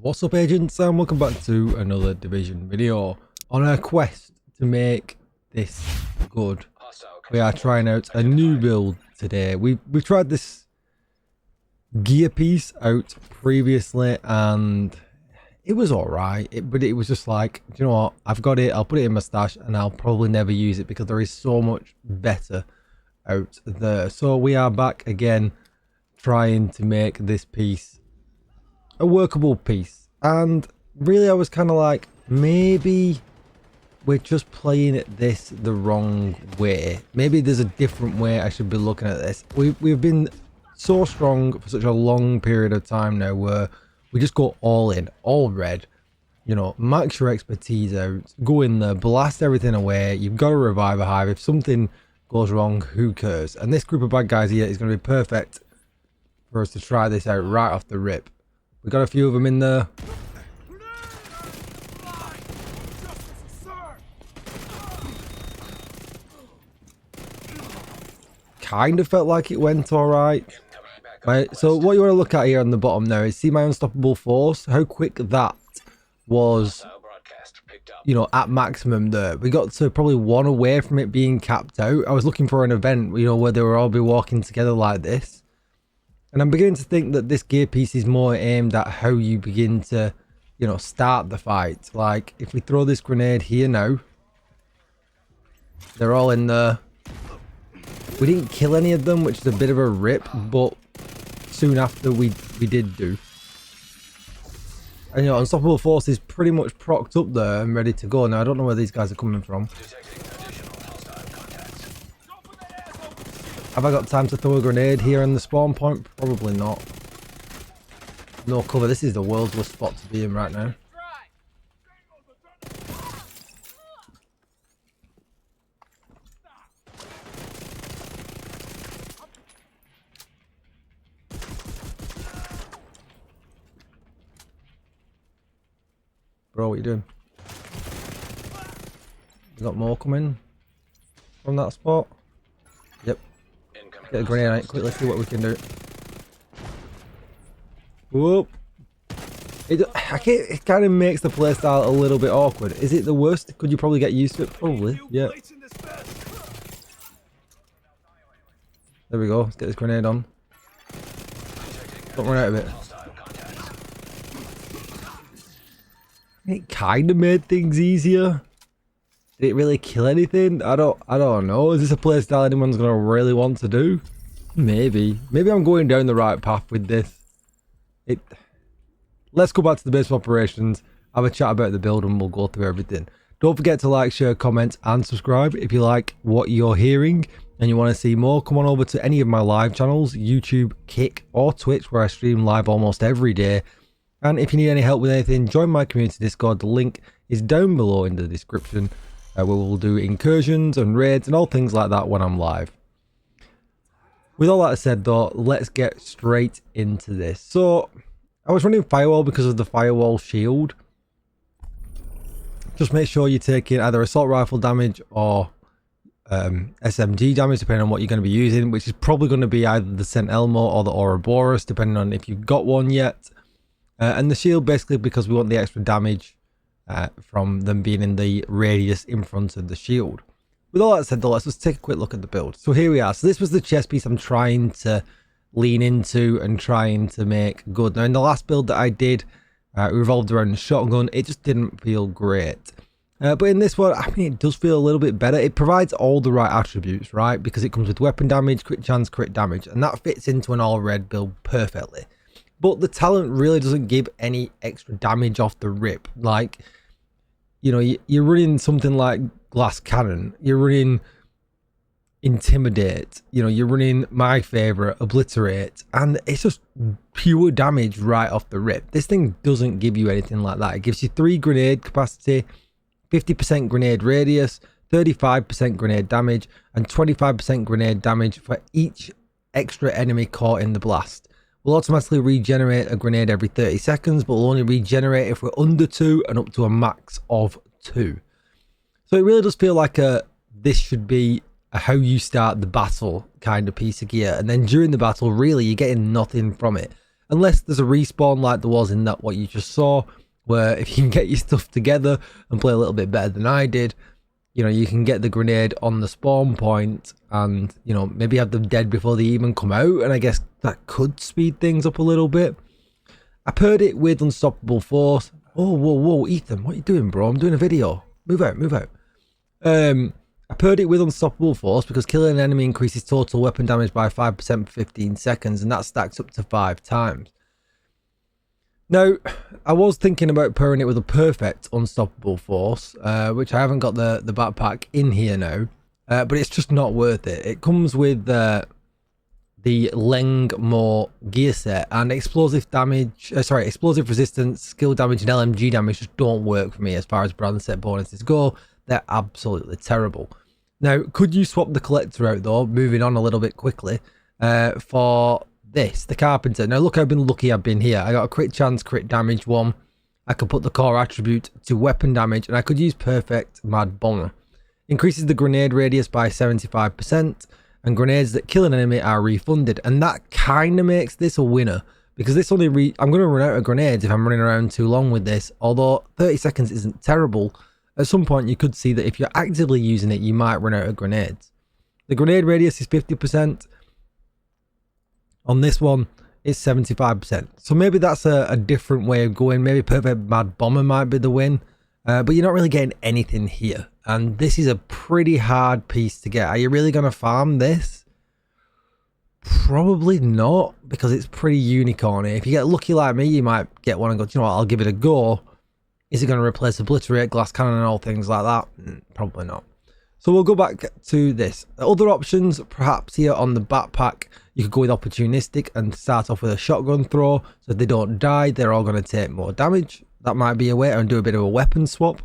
What's up, agents, and welcome back to another Division video. On our quest to make this good, we are trying out a new build today. We've tried this gear piece out previously and it was alright, but it was just like, do you know what, I've got it, I'll put it in my stash and I'll probably never use it because there is so much better out there. So we are back again trying to make this piece a workable piece, and really I was kind of like, maybe we're just playing at this the wrong way. Maybe there's a different way I should be looking at this. We've been so strong for such a long period of time now where we just go all in, all red, you know, max your expertise out, go in there, blast everything away. You've got to revive a hive. If something goes wrong, who cares? And this group of bad guys here is going to be perfect for us to try this out right off the rip. We got a few of them in there. Kind of felt like it went alright. Right, so what you want to look at here on the bottom now is see my unstoppable force, how quick that was, you know, at maximum there. We got to probably one away from it being capped out. I was looking for an event, you know, where they would all be walking together like this. And I'm beginning to think that this gear piece is more aimed at how you begin to, you know, start the fight. Like, if we throw this grenade here now, they're all in there. We didn't kill any of them, which is a bit of a rip, but soon after we did do. And, you know, Unstoppable Force is pretty much procced up there and ready to go. Now, I don't know where these guys are coming from. Have I got time to throw a grenade here on the spawn point? Probably not. No cover. This is the world's worst spot to be in right now. Bro, what are you doing? You got more coming from that spot? Yep. Get a grenade on it quick, let's see what we can do. Whoop. It kind of makes the playstyle a little bit awkward. Is it the worst? Could you probably get used to it? Probably, yeah. There we go, let's get this grenade on. Don't run out of it. It kind of made things easier. Did it really kill anything? I don't know. Is this a playstyle anyone's gonna really want to do? Maybe I'm going down the right path with this. Let's go back to the base of operations, have a chat about the build, and we'll go through everything. Don't forget to like, share, comment, and subscribe if you like what you're hearing and you want to see more. Come on over to any of my live channels, YouTube, Kick, or Twitch, where I stream live almost every day. And if you need any help with anything, join my community Discord. The link is down below in the description. Where we'll do incursions and raids and all things like that when I'm live. With all that said though, let's get straight into this. So, I was running firewall because of the firewall shield. Just make sure you're taking either assault rifle damage or SMG damage, depending on what you're going to be using, which is probably going to be either the St. Elmo or the Ouroboros, depending on if you've got one yet. And the shield basically because we want the extra damage from them being in the radius in front of the shield. With all that said though, let's just take a quick look at the build. So here we are. So this was the chest piece I'm trying to lean into and trying to make good. Now in the last build that I did, it revolved around the shotgun. It just didn't feel great. But in this one, I mean, it does feel a little bit better. It provides all the right attributes, right? Because it comes with weapon damage, crit chance, crit damage. And that fits into an all red build perfectly. But the talent really doesn't give any extra damage off the rip. Like, you know, you're running something like Glass Cannon, you're running Intimidate, you know, you're running my favorite, Obliterate, and it's just pure damage right off the rip. This thing doesn't give you anything like that. It gives you 3 grenade capacity, 50% grenade radius, 35% grenade damage, and 25% grenade damage for each extra enemy caught in the blast. We'll automatically regenerate a grenade every 30 seconds, but we'll only regenerate if we're under 2 and up to a max of 2. So it really does feel like this should be a how you start the battle kind of piece of gear. And then during the battle, really, you're getting nothing from it. unless there's a respawn like there was in that what you just saw, where if you can get your stuff together and play a little bit better than I did, you know, you can get the grenade on the spawn point and, you know, maybe have them dead before they even come out, and I guess that could speed things up a little bit. I paired it with Unstoppable Force. Oh, whoa, Ethan, what are you doing, bro? I'm doing a video. Move out. I paired it with Unstoppable Force because killing an enemy increases total weapon damage by 5% for 15 seconds, and that stacks up to 5 times. Now, I was thinking about pairing it with a perfect Unstoppable Force, which I haven't got the backpack in here now, but it's just not worth it. It comes with the Lengmore gear set, and explosive resistance, skill damage, and LMG damage just don't work for me as far as brand set bonuses go. They're absolutely terrible. Now, could you swap the collector out though, moving on a little bit quickly, for this, the Carpenter? Now look how lucky I've been here. I got a crit chance, crit damage one. I could put the core attribute to weapon damage, and I could use perfect Mad Bomber. Increases the grenade radius by 75%, and grenades that kill an enemy are refunded, and that kind of makes this a winner, because this only I'm going to run out of grenades if I'm running around too long with this. Although 30 seconds isn't terrible, at some point you could see that if you're actively using it, you might run out of grenades. The grenade radius is 50%. On this one, it's 75%. So maybe that's a different way of going. Maybe perfect Mad Bomber might be the win, but you're not really getting anything here. And this is a pretty hard piece to get. Are you really going to farm this? Probably not, because it's pretty unicorny. If you get lucky like me, you might get one and go, do you know what, I'll give it a go. Is it going to replace Obliterate, Glass Cannon, and all things like that? Probably not. So we'll go back to this. Other options, perhaps here on the backpack, you could go with Opportunistic and start off with a shotgun throw. So if they don't die, they're all going to take more damage. That might be a way, and do a bit of a weapon swap.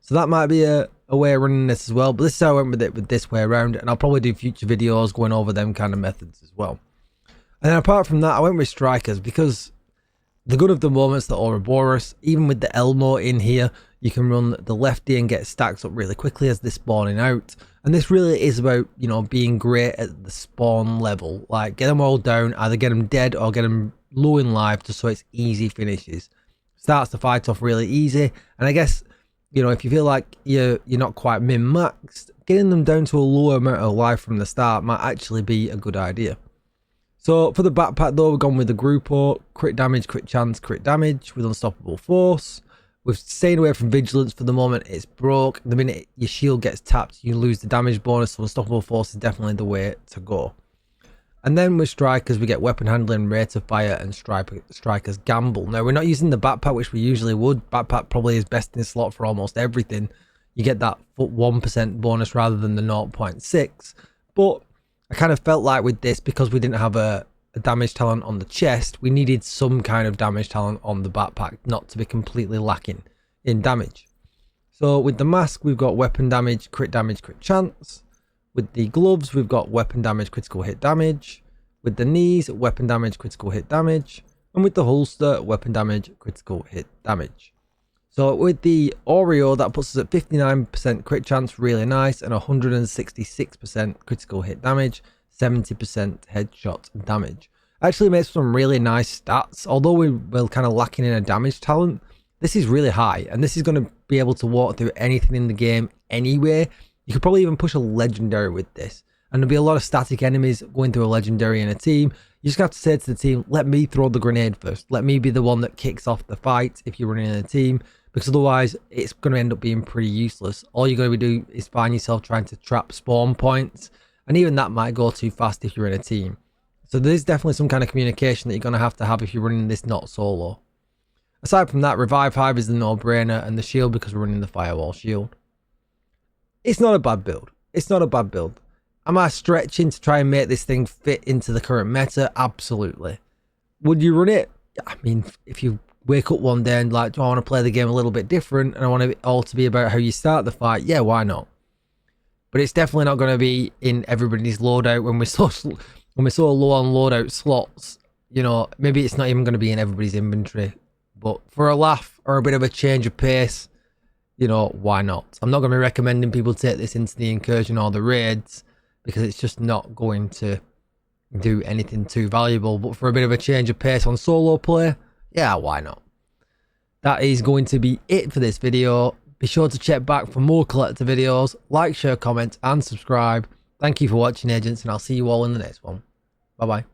So that might be a way of running this as well. But this is how I went with it with this way around, and I'll probably do future videos going over them kind of methods as well. And then apart from that, I went with Strikers because the good of the moment's the Ouroboros. Even with the Elmo in here, you can run the lefty and get stacks up really quickly as they're spawning out. And this really is about, you know, being great at the spawn level. Like, get them all down, either get them dead or get them low in life, just so it's easy finishes. Starts the fight off really easy. And I guess, you know, if you feel like you're not quite min-maxed, getting them down to a lower amount of life from the start might actually be a good idea. So for the backpack though, we've gone with the Grupo, crit damage, crit chance, crit damage with Unstoppable Force. We've stayed away from Vigilance for the moment. It's broke. The minute your shield gets tapped, you lose the damage bonus, so Unstoppable Force is definitely the way to go. And then with Strikers, we get Weapon Handling, Rate of Fire, and Strikers Gamble. Now, we're not using the backpack, which we usually would. Backpack probably is best in slot for almost everything. You get that 1% bonus rather than the 0.6. But I kind of felt like with this, because we didn't have a damage talent on the chest, we needed some kind of damage talent on the backpack, not to be completely lacking in damage. So with the mask, we've got weapon damage, crit chance. With the gloves, we've got weapon damage, critical hit damage. With the knees, weapon damage, critical hit damage. And with the holster, weapon damage, critical hit damage. So with the Oreo, that puts us at 59% crit chance, really nice, and 166% critical hit damage, 70% headshot damage. Actually makes some really nice stats. Although we're kind of lacking in a damage talent, this is really high, and this is going to be able to walk through anything in the game anyway. You could probably even push a legendary with this, and there'll be a lot of static enemies going through a legendary in a team. You just have to say to the team, let me throw the grenade first. Let me be the one that kicks off the fight if you're running in a team, because otherwise it's going to end up being pretty useless. All you're going to be doing is find yourself trying to trap spawn points, and even that might go too fast if you're in a team. So there's definitely some kind of communication that you're going to have if you're running this not solo. Aside from that, Revive Hive is the no-brainer, and the shield because we're running the Firewall shield. It's not a bad build. It's not a bad build. Am I stretching to try and make this thing fit into the current meta? Absolutely. Would you run it? I mean, if you wake up one day and like, do I want to play the game a little bit different and I want it all to be about how you start the fight? Yeah, why not? But it's definitely not going to be in everybody's loadout when we're so low on loadout slots. You know, maybe it's not even going to be in everybody's inventory. But for a laugh or a bit of a change of pace, you know, why not? I'm not going to be recommending people take this into the incursion or the raids, because it's just not going to do anything too valuable, but for a bit of a change of pace on solo play, yeah, why not? That is going to be it for this video. Be sure to check back for more collector videos. Like, share, comment and subscribe. Thank you for watching, agents, and I'll see you all in the next one. Bye bye.